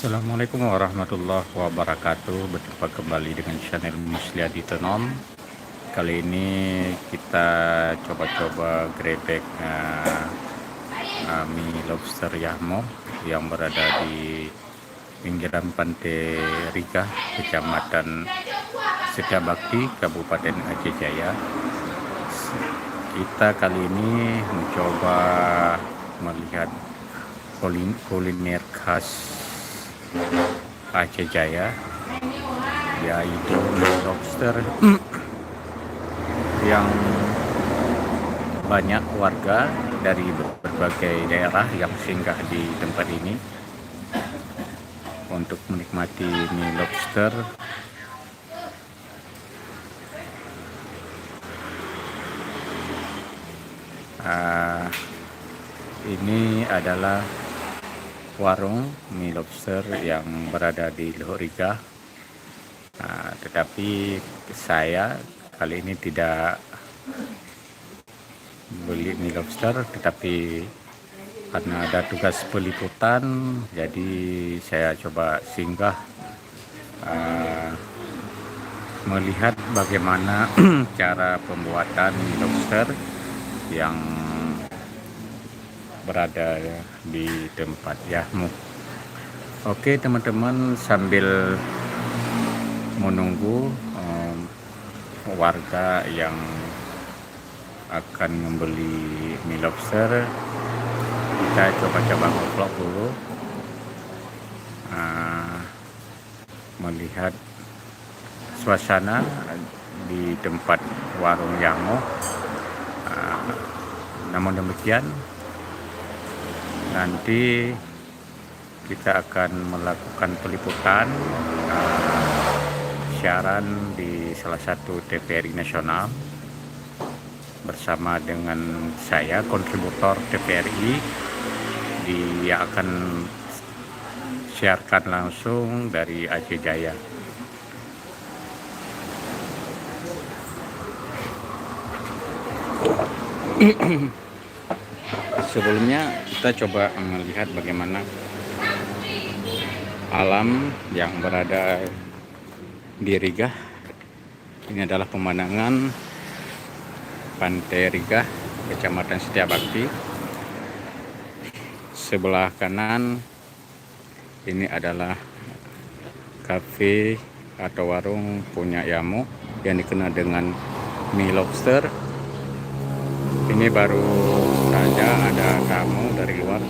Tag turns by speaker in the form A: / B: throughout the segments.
A: Assalamualaikum warahmatullahi wabarakatuh. Berjumpa kembali dengan channel Muslia di Tenom. Kali ini kita coba-coba grebek mie lobster Yahmo yang berada di pinggiran Pantai Riga, Kecamatan Setiabakti, Kabupaten Aceh Jaya. Kita kali ini mencoba melihat kuliner khas Aceh Jaya, yaitu mie lobster yang banyak warga dari berbagai daerah yang singgah di tempat ini untuk menikmati mie lobster. Ini adalah warung mie lobster yang berada di Luhur Riga. Tetapi saya kali ini tidak beli mie lobster, tetapi karena ada tugas peliputan, jadi saya coba singgah melihat bagaimana cara pembuatan mie lobster yang berada di tempat Yahmo. Oke teman-teman, sambil menunggu warga yang akan membeli mie lobster, kita coba-coba ngevlog dulu, melihat suasana di tempat warung Yahmo. Namun demikian, nanti kita akan melakukan peliputan siaran di salah satu TVRI nasional bersama dengan saya, kontributor TVRI, yang akan siarkan langsung dari Aceh Jaya. Sebelumnya kita coba melihat bagaimana alam yang berada di Riga. Ini adalah pemandangan Pantai Riga, Kecamatan Setiabakti. Sebelah kanan ini adalah kafe atau warung punya Yahmo yang dikenal dengan mie lobster. Ini baru saja ada tamu dari luar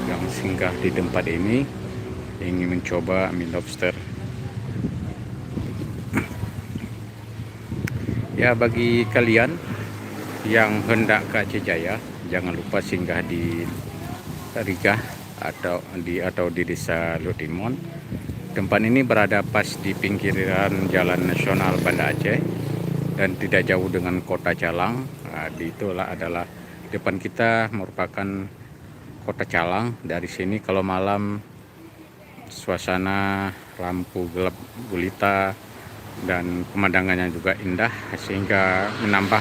A: yang singgah di tempat ini ingin mencoba mie lobster. Ya, bagi kalian yang hendak ke Aceh Jaya, jangan lupa singgah di Riga atau di Desa Lutimon. Tempat ini berada pas di pinggiran Jalan Nasional Banda Aceh dan tidak jauh dengan Kota Calang. Itulah adalah depan kita merupakan Kota Calang. Dari sini kalau malam suasana lampu gelap gulita dan pemandangannya juga indah, sehingga menambah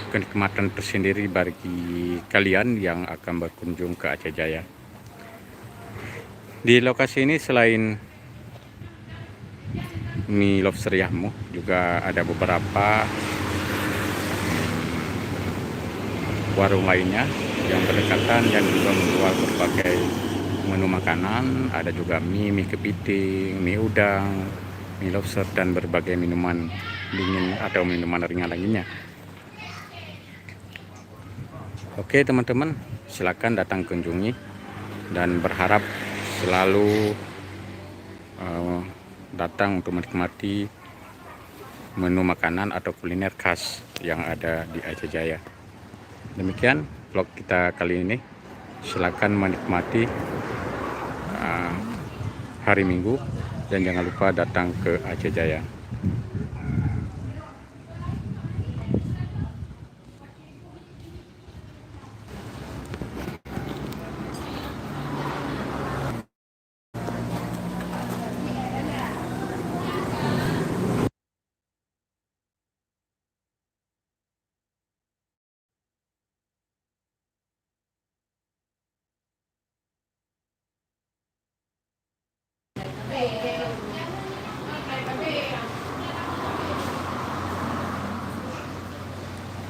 A: kenikmatan tersendiri bagi kalian yang akan berkunjung ke Aceh Jaya. Di lokasi ini selain mie lobster Yahmo, juga ada beberapa warung lainnya yang berdekatan dan juga menjual berbagai menu makanan. Ada juga mie kepiting, mie udang, mie lobster, dan berbagai minuman dingin atau minuman ringan lainnya. Oke teman-teman, silakan datang kunjungi dan berharap selalu datang untuk menikmati menu makanan atau kuliner khas yang ada di Aceh Jaya. Demikian vlog kita kali ini. Silakan menikmati hari Minggu dan jangan lupa datang ke Aceh Jaya.